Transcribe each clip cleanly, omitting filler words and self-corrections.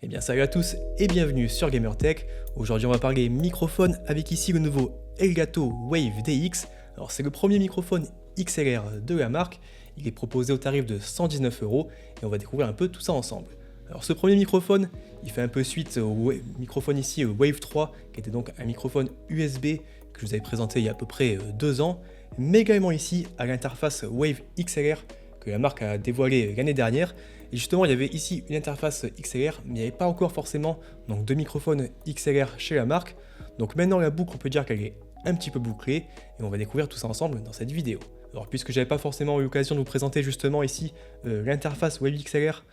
Eh bien salut à tous et bienvenue sur GamerTech. Aujourd'hui on va parler microphone avec ici le nouveau Elgato Wave DX. Alors c'est le premier microphone XLR de la marque, il est proposé au tarif de 119 € et on va découvrir un peu tout ça ensemble. Alors ce premier microphone, il fait un peu suite au microphone ici Wave 3 qui était donc un microphone USB que je vous avais présenté il y a à peu près 2 ans, mais également ici à l'interface Wave XLR que la marque a dévoilé l'année dernière. Et justement, il y avait ici une interface XLR, mais il n'y avait pas encore forcément donc, de microphone XLR chez la marque. Donc maintenant, la boucle, on peut dire qu'elle est un petit peu bouclée, et on va découvrir tout ça ensemble dans cette vidéo. Alors, puisque j'avais pas forcément eu l'occasion de vous présenter justement ici l'interface Wave XLR,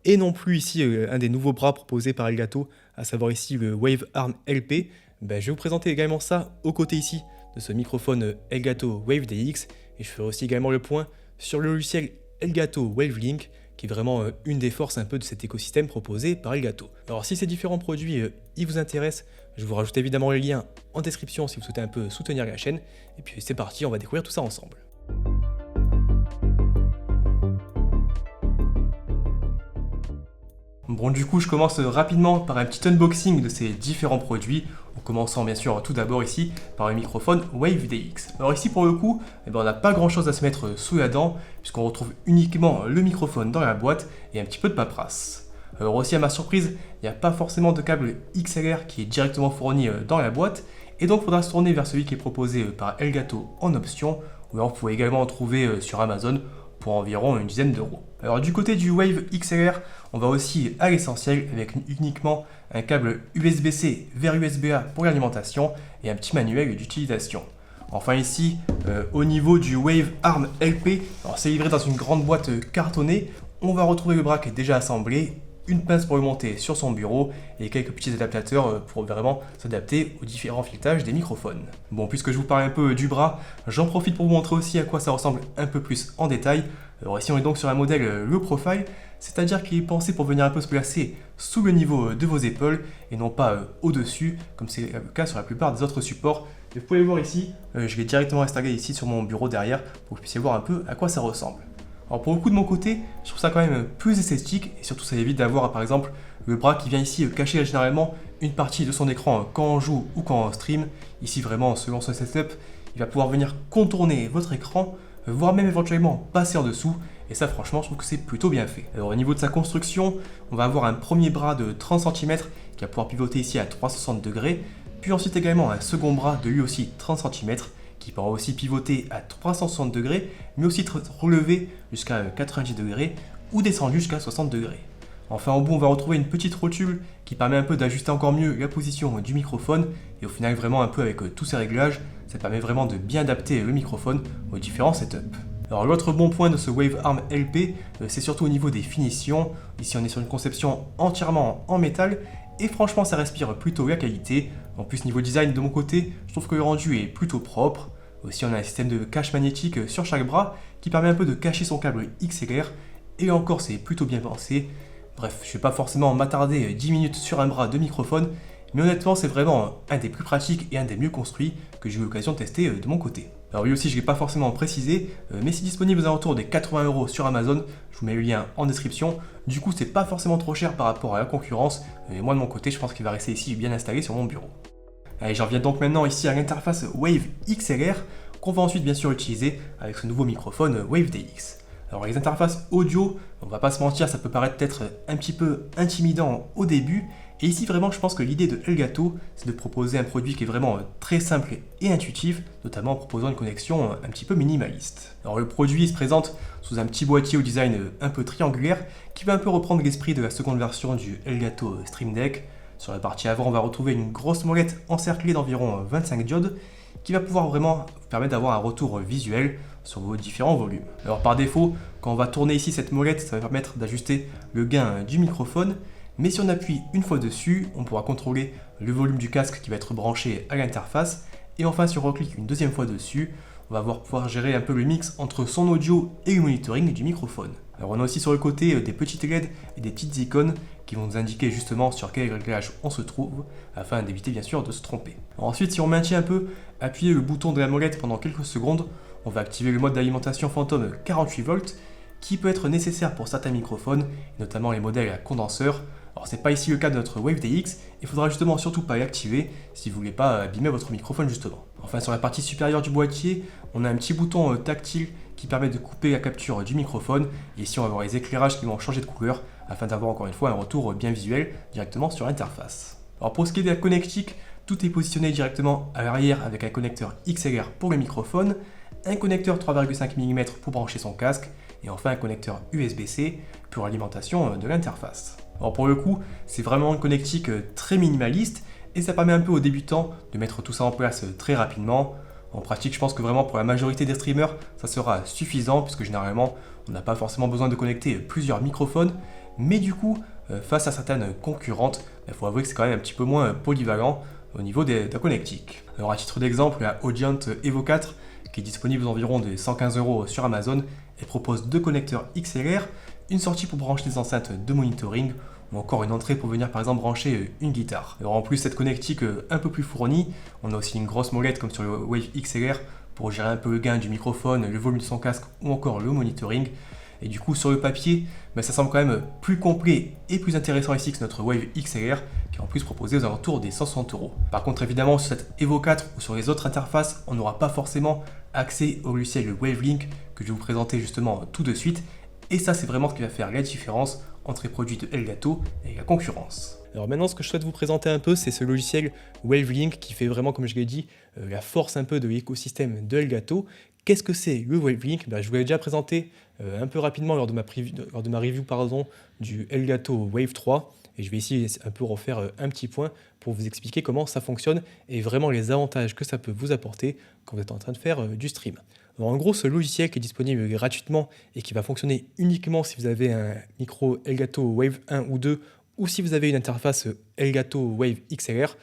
et non plus ici un des nouveaux bras proposés par Elgato, à savoir ici le Wave Arm LP, ben, je vais vous présenter également ça aux côtés ici de ce microphone Elgato Wave DX, et je ferai aussi également le point sur le logiciel Elgato Wave Link, qui est vraiment une des forces un peu de cet écosystème proposé par Elgato. Alors si ces différents produits ils vous intéressent, je vous rajoute évidemment les liens en description si vous souhaitez un peu soutenir la chaîne. Et puis c'est parti, on va découvrir tout ça ensemble. Bon, du coup, je commence rapidement par un petit unboxing de ces différents produits, en commençant bien sûr tout d'abord ici par le microphone Wave DX. Alors ici pour le coup, on n'a pas grand chose à se mettre sous la dent, puisqu'on retrouve uniquement le microphone dans la boîte et un petit peu de paperasse. Alors aussi à ma surprise, il n'y a pas forcément de câble XLR qui est directement fourni dans la boîte, et donc il faudra se tourner vers celui qui est proposé par Elgato en option, ou alors vous pouvez également en trouver sur Amazon pour environ une dizaine d'euros. Alors du côté du Wave XLR, on va aussi à l'essentiel avec uniquement un câble USB-C vers USB-A pour l'alimentation et un petit manuel d'utilisation. Enfin ici, au niveau du Wave Arm LP, c'est livré dans une grande boîte cartonnée, on va retrouver le bras qui est déjà assemblé, une pince pour le monter sur son bureau et quelques petits adaptateurs pour vraiment s'adapter aux différents filetages des microphones. Bon, puisque je vous parle un peu du bras, j'en profite pour vous montrer aussi à quoi ça ressemble un peu plus en détail. Alors ici on est donc sur un modèle low profile, c'est-à-dire qu'il est pensé pour venir un peu se placer sous le niveau de vos épaules et non pas au-dessus, comme c'est le cas sur la plupart des autres supports. Et vous pouvez le voir ici, je l'ai directement installé ici sur mon bureau derrière pour que vous puissiez voir un peu à quoi ça ressemble. Alors pour le coup de mon côté, je trouve ça quand même plus esthétique et surtout ça évite d'avoir par exemple le bras qui vient ici cacher généralement une partie de son écran quand on joue ou quand on stream. Ici vraiment selon ce setup, il va pouvoir venir contourner votre écran, voire même éventuellement passer en dessous. Et ça franchement je trouve que c'est plutôt bien fait. Alors au niveau de sa construction, on va avoir un premier bras de 30 cm qui va pouvoir pivoter ici à 360 degrés, puis ensuite également un second bras de lui aussi 30 cm qui pourra aussi pivoter à 360 degrés, mais aussi relever jusqu'à 90 degrés ou descendre jusqu'à 60 degrés. Enfin au bout on va retrouver une petite rotule qui permet un peu d'ajuster encore mieux la position du microphone et au final vraiment un peu avec tous ces réglages, ça permet vraiment de bien adapter le microphone aux différents setups. Alors l'autre bon point de ce Wave Arm LP, c'est surtout au niveau des finitions. Ici on est sur une conception entièrement en métal et franchement ça respire plutôt la qualité. En plus niveau design de mon côté, je trouve que le rendu est plutôt propre. Aussi on a un système de cache magnétique sur chaque bras qui permet un peu de cacher son câble XLR et encore c'est plutôt bien pensé. Bref, je ne vais pas forcément m'attarder 10 minutes sur un bras de microphone, mais honnêtement c'est vraiment un des plus pratiques et un des mieux construits que j'ai eu l'occasion de tester de mon côté. Alors lui aussi je ne l'ai pas forcément précisé, mais c'est disponible aux alentours des 80 € sur Amazon, je vous mets le lien en description. Du coup c'est pas forcément trop cher par rapport à la concurrence, et moi de mon côté je pense qu'il va rester ici bien installé sur mon bureau. Allez, j'en viens donc maintenant ici à l'interface Wave XLR, qu'on va ensuite bien sûr utiliser avec ce nouveau microphone Wave DX. Alors les interfaces audio, on va pas se mentir, ça peut paraître peut-être un petit peu intimidant au début, et ici vraiment je pense que l'idée de Elgato, c'est de proposer un produit qui est vraiment très simple et intuitif, notamment en proposant une connexion un petit peu minimaliste. Alors le produit se présente sous un petit boîtier au design un peu triangulaire, qui va un peu reprendre l'esprit de la seconde version du Elgato Stream Deck. Sur la partie avant, on va retrouver une grosse molette encerclée d'environ 25 diodes, qui va pouvoir vraiment vous permettre d'avoir un retour visuel sur vos différents volumes. Alors par défaut, quand on va tourner ici cette molette, ça va permettre d'ajuster le gain du microphone, mais si on appuie une fois dessus, on pourra contrôler le volume du casque qui va être branché à l'interface, et enfin si on reclique une deuxième fois dessus, on va pouvoir gérer un peu le mix entre son audio et le monitoring du microphone. Alors on a aussi sur le côté des petites LED et des petites icônes qui vont nous indiquer justement sur quel réglage on se trouve, afin d'éviter bien sûr de se tromper. Alors ensuite, si on maintient un peu appuyé le bouton de la molette pendant quelques secondes, on va activer le mode d'alimentation fantôme 48 volts, qui peut être nécessaire pour certains microphones, notamment les modèles à condenseur. Alors c'est pas ici le cas de notre WaveDX, il faudra justement surtout pas l'activer si vous voulez pas abîmer votre microphone justement. Enfin sur la partie supérieure du boîtier, on a un petit bouton tactile qui permet de couper la capture du microphone, et ici on va avoir les éclairages qui vont changer de couleur afin d'avoir encore une fois un retour bien visuel directement sur l'interface. Alors pour ce qui est de la connectique, tout est positionné directement à l'arrière avec un connecteur XLR pour le microphone, un connecteur 3,5 mm pour brancher son casque, et enfin un connecteur USB-C pour l'alimentation de l'interface. Alors pour le coup, c'est vraiment une connectique très minimaliste, et ça permet un peu aux débutants de mettre tout ça en place très rapidement. En pratique, je pense que vraiment pour la majorité des streamers, ça sera suffisant, puisque généralement, on n'a pas forcément besoin de connecter plusieurs microphones, mais du coup, face à certaines concurrentes, il faut avouer que c'est quand même un petit peu moins polyvalent au niveau de la connectique. Alors à titre d'exemple, la Audient Evo 4, qui est disponible aux environs de 115 € sur Amazon, elle propose deux connecteurs XLR, une sortie pour brancher des enceintes de monitoring, ou encore une entrée pour venir par exemple brancher une guitare. Alors en plus cette connectique un peu plus fournie, on a aussi une grosse molette comme sur le Wave XLR pour gérer un peu le gain du microphone, le volume de son casque ou encore le monitoring. Et du coup sur le papier, ça semble quand même plus complet et plus intéressant ici que notre Wave XLR qui est en plus proposé aux alentours des 160 €. Par contre évidemment sur cette Evo 4 ou sur les autres interfaces, on n'aura pas forcément accès au logiciel WaveLink que je vais vous présenter justement tout de suite. Et ça c'est vraiment ce qui va faire la différence entre les produits de Elgato et la concurrence. Alors maintenant, ce que je souhaite vous présenter un peu, c'est ce logiciel WaveLink qui fait vraiment, comme je l'ai dit, la force un peu de l'écosystème de Elgato. Qu'est-ce que c'est le WaveLink? Je vous l'ai déjà présenté un peu rapidement lors de ma review du Elgato Wave 3. Et je vais ici un peu refaire un petit point pour vous expliquer comment ça fonctionne et vraiment les avantages que ça peut vous apporter quand vous êtes en train de faire du stream. Alors en gros, ce logiciel qui est disponible gratuitement et qui va fonctionner uniquement si vous avez un micro Elgato Wave 1 ou 2 ou si vous avez une interface Elgato Wave XLR.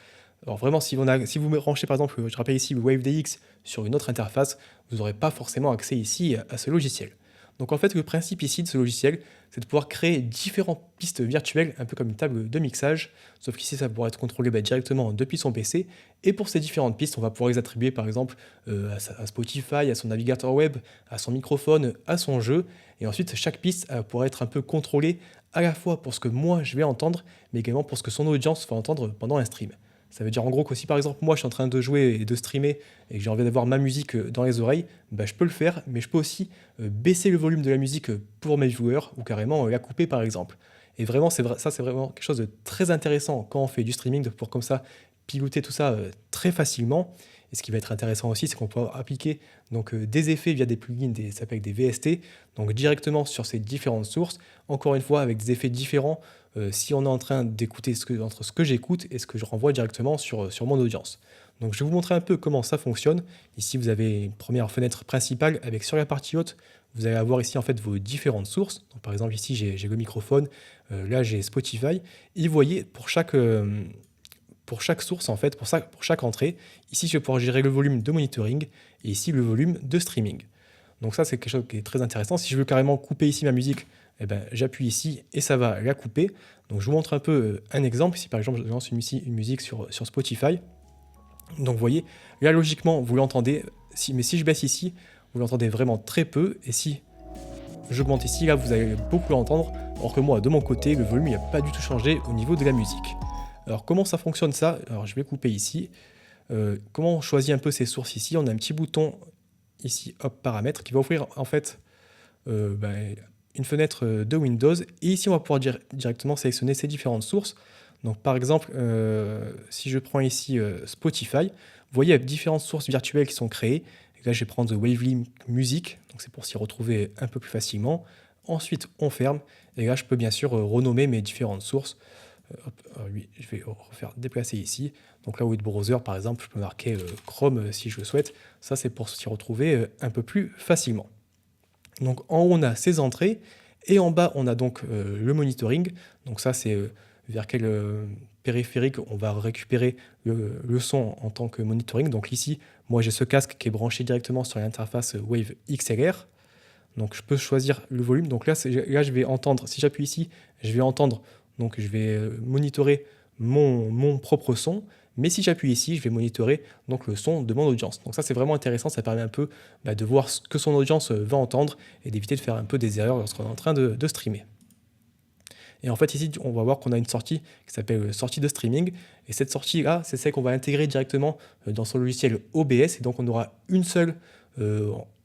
Alors vraiment, si vous branchez par exemple, je rappelle ici le Wave DX sur une autre interface, vous n'aurez pas forcément accès ici à ce logiciel. Donc en fait, le principe ici de ce logiciel, c'est de pouvoir créer différentes pistes virtuelles, un peu comme une table de mixage, sauf qu'ici, ça pourra être contrôlé directement depuis son PC. Et pour ces différentes pistes, on va pouvoir les attribuer par exemple à Spotify, à son navigateur web, à son microphone, à son jeu. Et ensuite, chaque piste pourra être un peu contrôlée à la fois pour ce que moi je vais entendre, mais également pour ce que son audience va entendre pendant un stream. Ça veut dire en gros que si par exemple moi je suis en train de jouer et de streamer et que j'ai envie d'avoir ma musique dans les oreilles, je peux le faire, mais je peux aussi baisser le volume de la musique pour mes viewers ou carrément la couper par exemple. Et vraiment, c'est vraiment quelque chose de très intéressant quand on fait du streaming, de pouvoir comme ça piloter tout ça très facilement. Et ce qui va être intéressant aussi, c'est qu'on peut appliquer donc, des effets via des plugins, ça s'appelle des VST, donc directement sur ces différentes sources, encore une fois avec des effets différents si on est en train d'écouter entre ce que j'écoute et ce que je renvoie directement sur mon audience. Donc je vais vous montrer un peu comment ça fonctionne. Ici vous avez une première fenêtre principale avec sur la partie haute, vous allez avoir ici en fait vos différentes sources. Donc, par exemple ici j'ai le microphone, là j'ai Spotify. Et vous voyez pour chaque source en fait, pour chaque entrée, ici je vais pouvoir gérer le volume de monitoring et ici le volume de streaming. Donc ça c'est quelque chose qui est très intéressant. Si je veux carrément couper ici ma musique, j'appuie ici et ça va la couper. Donc je vous montre un peu un exemple. Ici par exemple je lance une musique sur Spotify. Donc vous voyez, là logiquement vous l'entendez, mais si je baisse ici, vous l'entendez vraiment très peu. Et si j'augmente ici, là vous allez beaucoup l'entendre. Alors que moi de mon côté, le volume n'a pas du tout changé au niveau de la musique. Alors comment ça fonctionne ça? Alors je vais couper ici. Comment on choisit un peu ces sources ici? On a un petit bouton ici, hop, paramètres, qui va offrir en fait une fenêtre de Windows. Et ici on va pouvoir directement sélectionner ces différentes sources. Donc par exemple, si je prends ici Spotify, vous voyez il y a différentes sources virtuelles qui sont créées. Et là je vais prendre WaveLink Music, donc c'est pour s'y retrouver un peu plus facilement. Ensuite on ferme, et là je peux bien sûr renommer mes différentes sources. Lui, je vais refaire déplacer ici. Donc là, au browser, par exemple, je peux marquer Chrome si je le souhaite. Ça, c'est pour s'y retrouver un peu plus facilement. Donc en haut, on a ces entrées. Et en bas, on a donc le monitoring. Donc ça, c'est vers quel périphérique on va récupérer le son en tant que monitoring. Donc ici, moi, j'ai ce casque qui est branché directement sur l'interface Wave XLR. Donc je peux choisir le volume. Donc là, je vais entendre, si j'appuie ici, je vais entendre. Donc je vais monitorer mon propre son, mais si j'appuie ici, je vais monitorer donc, le son de mon audience. Donc ça c'est vraiment intéressant, ça permet un peu de voir ce que son audience va entendre et d'éviter de faire un peu des erreurs lorsqu'on est en train de streamer. Et en fait, ici, on va voir qu'on a une sortie qui s'appelle sortie de streaming. Et cette sortie-là, c'est celle qu'on va intégrer directement dans son logiciel OBS. Et donc, on aura une seule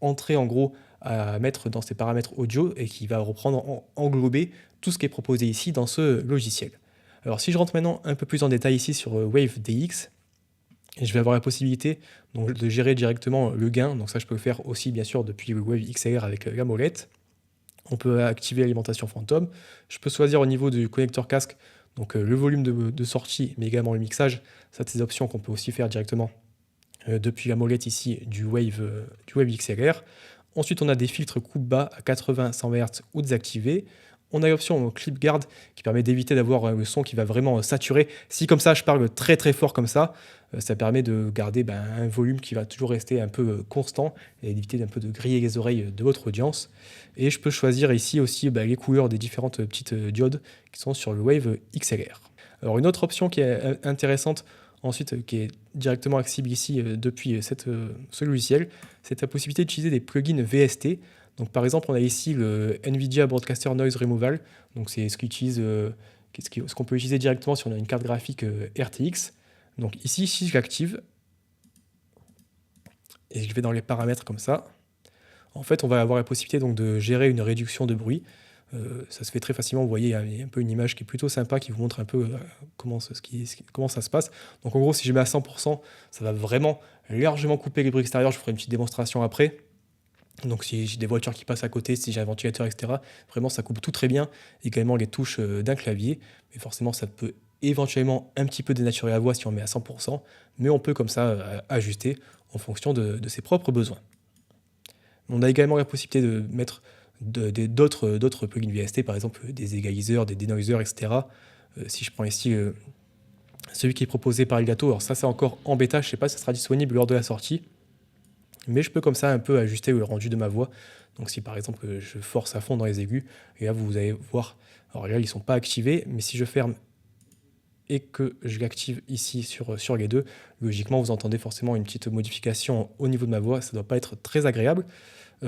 entrée, en gros, à mettre dans ses paramètres audio et qui va reprendre, englober tout ce qui est proposé ici dans ce logiciel. Alors, si je rentre maintenant un peu plus en détail ici sur WaveDX, je vais avoir la possibilité donc, de gérer directement le gain. Donc ça, je peux le faire aussi, bien sûr, depuis le Wave XLR avec la molette. On peut activer l'alimentation fantôme. Je peux choisir au niveau du connecteur casque donc le volume de sortie, mais également le mixage. Ça, c'est des options qu'on peut aussi faire directement depuis la molette ici du Wave XLR. Ensuite, on a des filtres coupe-bas à 80-100 Hz ou désactivés. On a l'option clip guard qui permet d'éviter d'avoir le son qui va vraiment saturer. Si comme ça, je parle très très fort comme ça permet de garder un volume qui va toujours rester un peu constant et d'éviter un peu de griller les oreilles de votre audience. Et je peux choisir ici aussi les couleurs des différentes petites diodes qui sont sur le Wave XLR. Alors une autre option qui est intéressante ensuite, qui est directement accessible ici depuis ce logiciel, c'est la possibilité d'utiliser des plugins VST. Donc par exemple, on a ici le NVIDIA Broadcaster Noise Removal. Donc c'est ce qu'on peut utiliser directement si on a une carte graphique RTX. Donc ici, si je l'active, et je vais dans les paramètres comme ça, en fait, on va avoir la possibilité donc, de gérer une réduction de bruit. Ça se fait très facilement, vous voyez, il y a un peu une image qui est plutôt sympa, qui vous montre un peu comment ça se passe. Donc en gros, si je mets à 100%, ça va vraiment largement couper les bruits extérieurs. Je vous ferai une petite démonstration après. Donc si j'ai des voitures qui passent à côté, si j'ai un ventilateur, etc., vraiment ça coupe tout très bien. Également les touches d'un clavier, mais forcément ça peut éventuellement un petit peu dénaturer la voix si on met à 100%, mais on peut comme ça ajuster en fonction de ses propres besoins. On a également la possibilité de mettre d'autres plugins VST, par exemple des égaliseurs, des denoisers, etc. Si je prends ici celui qui est proposé par Elgato, alors ça c'est encore en bêta, je ne sais pas si ça sera disponible lors de la sortie, mais je peux comme ça un peu ajuster le rendu de ma voix. Donc si par exemple je force à fond dans les aigus, et là vous allez voir, alors là ils ne sont pas activés, mais si je ferme et que je l'active ici sur les deux, logiquement vous entendez forcément une petite modification au niveau de ma voix, ça ne doit pas être très agréable.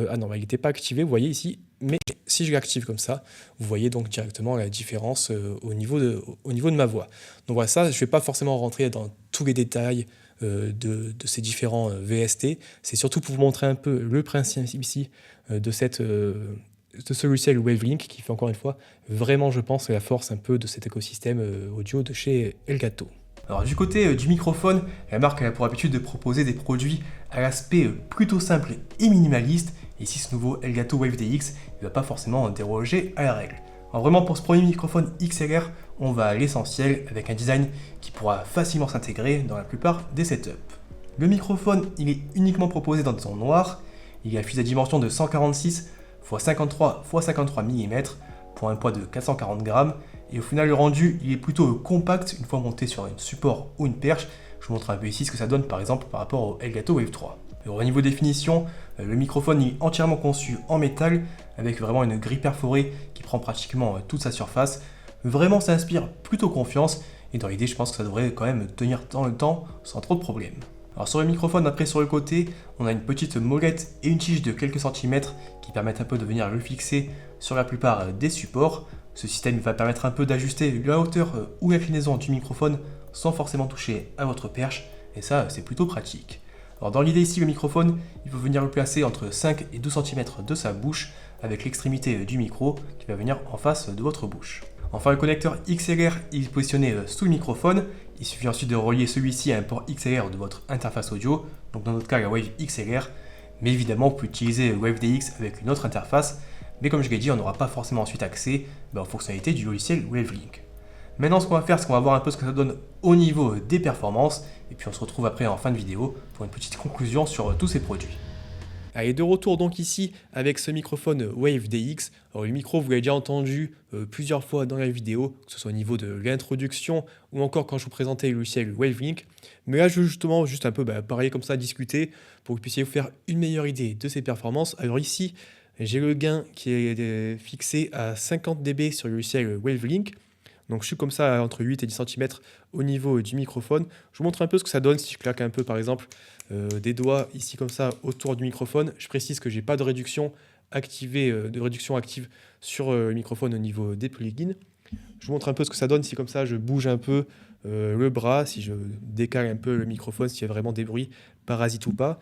Ah non, il n'était pas activé, vous voyez ici, mais si je l'active comme ça, vous voyez donc directement la différence au niveau de ma voix. Donc voilà, ça, je ne vais pas forcément rentrer dans tous les détails de ces différents VST, c'est surtout pour vous montrer un peu le principe ici de ce logiciel WaveLink qui fait encore une fois vraiment, je pense, la force un peu de cet écosystème audio de chez Elgato. Alors du côté du microphone, la marque a pour habitude de proposer des produits à l'aspect plutôt simple et minimaliste. Et ici, ce nouveau Elgato WaveDX ne va pas forcément déroger à la règle. Alors vraiment, pour ce premier microphone XLR, on va à l'essentiel avec un design qui pourra facilement s'intégrer dans la plupart des setups. Le microphone, il est uniquement proposé dans le son noir. Il affiche des dimensions de 146 x 53 x 53 mm pour un poids de 440 grammes. Et au final, le rendu, il est plutôt compact une fois monté sur un support ou une perche. Je vous montre un peu ici ce que ça donne par exemple par rapport au Elgato Wave 3. Alors, au niveau définition, le microphone est entièrement conçu en métal avec vraiment une grille perforée qui prend pratiquement toute sa surface. Vraiment, ça inspire plutôt confiance et dans l'idée, je pense que ça devrait quand même tenir dans le temps sans trop de problèmes. Alors sur le microphone, après sur le côté, on a une petite molette et une tige de quelques centimètres qui permettent un peu de venir le fixer sur la plupart des supports. Ce système va permettre un peu d'ajuster la hauteur ou l'inclinaison du microphone sans forcément toucher à votre perche et ça c'est plutôt pratique. Alors dans l'idée ici, le microphone, il faut venir le placer entre 5 et 12 cm de sa bouche avec l'extrémité du micro qui va venir en face de votre bouche. Enfin, le connecteur XLR il est positionné sous le microphone. Il suffit ensuite de relier celui-ci à un port XLR de votre interface audio, donc dans notre cas la Wave XLR, mais évidemment vous pouvez utiliser WaveDX avec une autre interface, mais comme je l'ai dit, on n'aura pas forcément ensuite accès aux fonctionnalités du logiciel WaveLink. Maintenant, ce qu'on va faire, c'est qu'on va voir un peu ce que ça donne au niveau des performances, et puis on se retrouve après en fin de vidéo pour une petite conclusion sur tous ces produits. Allez, de retour donc ici avec ce microphone WaveDX. Alors le micro, vous l'avez déjà entendu plusieurs fois dans la vidéo, que ce soit au niveau de l'introduction ou encore quand je vous présentais le logiciel WaveLink. Mais là, je veux justement juste un peu pareil comme ça discuter pour que vous puissiez vous faire une meilleure idée de ses performances. Alors ici, j'ai le gain qui est fixé à 50 dB sur le logiciel WaveLink. Donc je suis comme ça entre 8 et 10 cm au niveau du microphone. Je vous montre un peu ce que ça donne si je claque un peu par exemple des doigts ici comme ça autour du microphone. Je précise que je n'ai pas de réduction active sur le microphone au niveau des plugins. Je vous montre un peu ce que ça donne si comme ça je bouge un peu le bras, si je décale un peu le microphone, s'il y a vraiment des bruits parasites ou pas.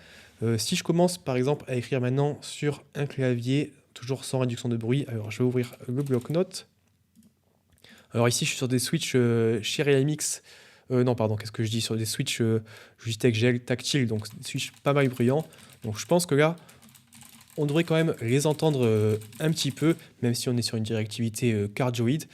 Si je commence par exemple à écrire maintenant sur un clavier, toujours sans réduction de bruit, alors je vais ouvrir le bloc-notes. Alors ici je suis sur des switches chez Realmix, non pardon, qu'est-ce que je dis, sur des switches Logitech GL tactile, donc des switches pas mal bruyants. Donc je pense que là, on devrait quand même les entendre un petit peu, même si on est sur une directivité cardioïde.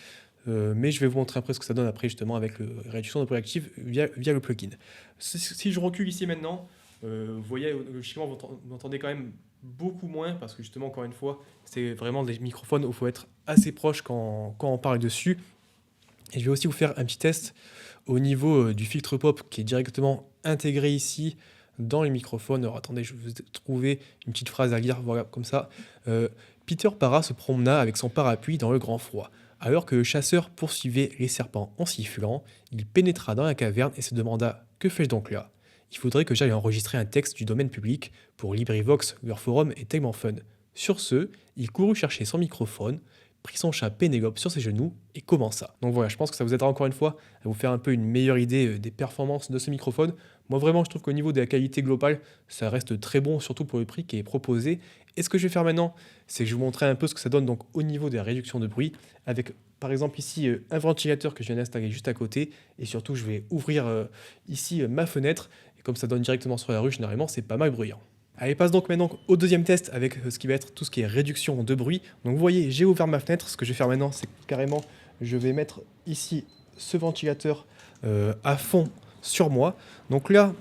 Mais je vais vous montrer après ce que ça donne après justement avec la réduction de bruit active via le plugin. Si je recule ici maintenant, vous voyez, logiquement, vous entendez quand même beaucoup moins parce que justement, encore une fois, c'est vraiment des microphones où il faut être assez proche quand on parle dessus. Et je vais aussi vous faire un petit test au niveau du filtre pop qui est directement intégré ici dans les microphones. Alors attendez, je vais vous trouver une petite phrase à lire, voilà, comme ça. Peter Para se promena avec son parapluie dans le grand froid. Alors que le chasseur poursuivait les serpents en sifflant, il pénétra dans la caverne et se demanda « Que fais-je donc là ?» Il faudrait que j'aille enregistrer un texte du domaine public pour LibriVox, leur forum est tellement fun. Sur ce, il courut chercher son microphone, prit son chat Pénélope sur ses genoux et commença. Donc voilà, je pense que ça vous aidera encore une fois à vous faire un peu une meilleure idée des performances de ce microphone. Moi vraiment, je trouve qu'au niveau de la qualité globale, ça reste très bon, surtout pour le prix qui est proposé. Et ce que je vais faire maintenant, c'est que je vais vous montrer un peu ce que ça donne donc au niveau de la réduction de bruit, avec par exemple ici un ventilateur que je viens d'installer juste à côté, et surtout je vais ouvrir ici ma fenêtre, et comme ça donne directement sur la rue, généralement c'est pas mal bruyant. Allez, passe donc maintenant au deuxième test avec ce qui va être tout ce qui est réduction de bruit. Donc vous voyez, j'ai ouvert ma fenêtre. Ce que je vais faire maintenant, c'est carrément, je vais mettre ici ce ventilateur à fond sur moi. Donc là,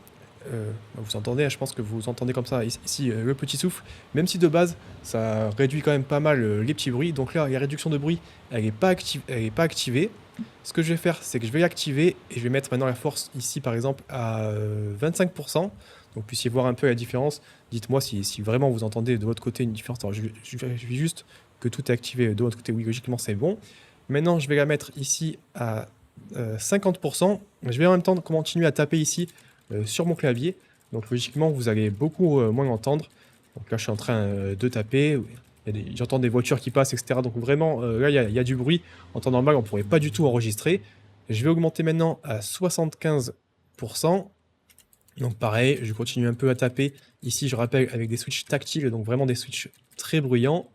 vous entendez, je pense que vous entendez comme ça ici le petit souffle. Même si de base, ça réduit quand même pas mal les petits bruits. Donc là, la réduction de bruit, elle n'est pas activée. Ce que je vais faire, c'est que je vais l'activer et je vais mettre maintenant la force ici, par exemple, à 25%. Donc, vous puissiez voir un peu la différence. Dites-moi si vraiment vous entendez de votre côté une différence. Alors, je vérifie juste que tout est activé de votre côté. Oui, logiquement, c'est bon. Maintenant, je vais la mettre ici à 50%. Je vais en même temps continuer à taper ici sur mon clavier. Donc, logiquement, vous allez beaucoup moins entendre. Donc là, je suis en train de taper. J'entends des voitures qui passent, etc. Donc vraiment, là, il y a du bruit. En temps normal, on ne pourrait pas du tout enregistrer. Je vais augmenter maintenant à 75%. Donc pareil, je continue un peu à taper. Ici, je rappelle, avec des switches tactiles, donc vraiment des switches très bruyants.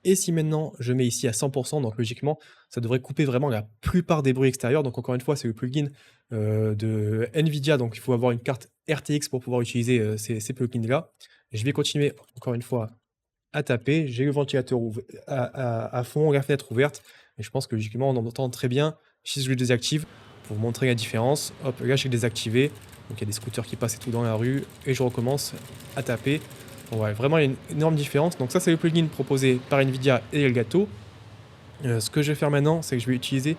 Et si maintenant, je mets ici à 100%, donc logiquement, ça devrait couper vraiment la plupart des bruits extérieurs. Donc encore une fois, c'est le plugin de NVIDIA. Donc il faut avoir une carte RTX pour pouvoir utiliser ces plugins-là. Je vais continuer, encore une fois, à taper. J'ai le ventilateur à fond, la fenêtre ouverte. Et je pense que logiquement, on en entend très bien. Si je le désactive, pour vous montrer la différence, hop, là, j'ai désactivé. Donc il y a des scooters qui passent et tout dans la rue. Et je recommence à taper. Donc, ouais, vraiment, il y a une énorme différence. Donc ça, c'est le plugin proposé par NVIDIA et Elgato. Ce que je vais faire maintenant, c'est que je vais utiliser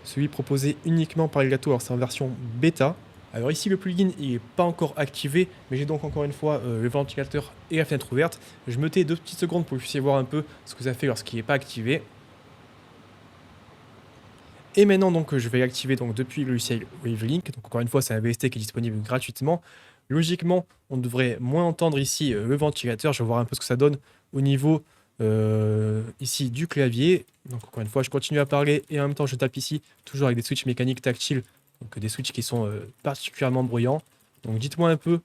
celui proposé uniquement par Elgato. Alors c'est en version bêta. Alors ici, le plugin, il n'est pas encore activé, mais j'ai donc encore une fois le ventilateur et la fenêtre ouverte. Je me tais 2 petites secondes pour que vous puissiez voir un peu ce que ça fait lorsqu'il n'est pas activé. Et maintenant, donc, je vais l'activer donc, depuis le logiciel Wavelink. Donc encore une fois, c'est un VST qui est disponible gratuitement. Logiquement, on devrait moins entendre ici le ventilateur. Je vais voir un peu ce que ça donne au niveau ici du clavier. Donc encore une fois, je continue à parler et en même temps, je tape ici, toujours avec des switches mécaniques tactiles. Donc des switches qui sont particulièrement bruyants. Donc dites-moi un peu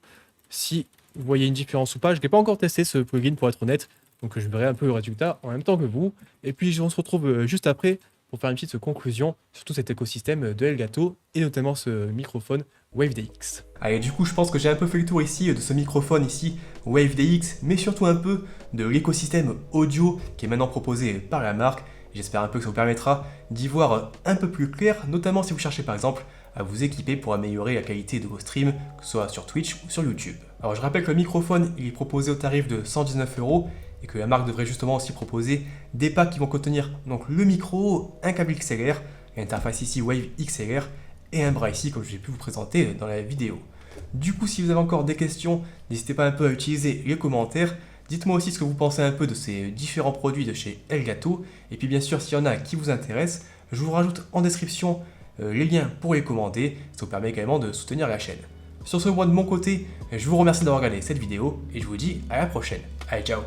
si vous voyez une différence ou pas. Je ne l'ai pas encore testé ce plugin pour être honnête. Donc je verrai un peu le résultat en même temps que vous. Et puis on se retrouve juste après pour faire une petite conclusion sur tout cet écosystème de Elgato et notamment ce microphone WaveDX. Allez, du coup, je pense que j'ai un peu fait le tour ici de ce microphone ici, WaveDX, mais surtout un peu de l'écosystème audio qui est maintenant proposé par la marque. J'espère un peu que ça vous permettra d'y voir un peu plus clair, notamment si vous cherchez par exemple à vous équiper pour améliorer la qualité de vos streams, que ce soit sur Twitch ou sur YouTube. Alors je rappelle que le microphone il est proposé au tarif de 119 € et que la marque devrait justement aussi proposer des packs qui vont contenir donc le micro, un câble XLR, l'interface ici Wave XLR et un bras ici comme j'ai pu vous présenter dans la vidéo. Du coup, si vous avez encore des questions, n'hésitez pas un peu à utiliser les commentaires. Dites-moi aussi ce que vous pensez un peu de ces différents produits de chez Elgato. Et puis bien sûr, s'il y en a qui vous intéressent, je vous rajoute en description les liens pour les commander. Ça vous permet également de soutenir la chaîne. Sur ce, moi de mon côté, je vous remercie d'avoir regardé cette vidéo et je vous dis à la prochaine. Allez, ciao!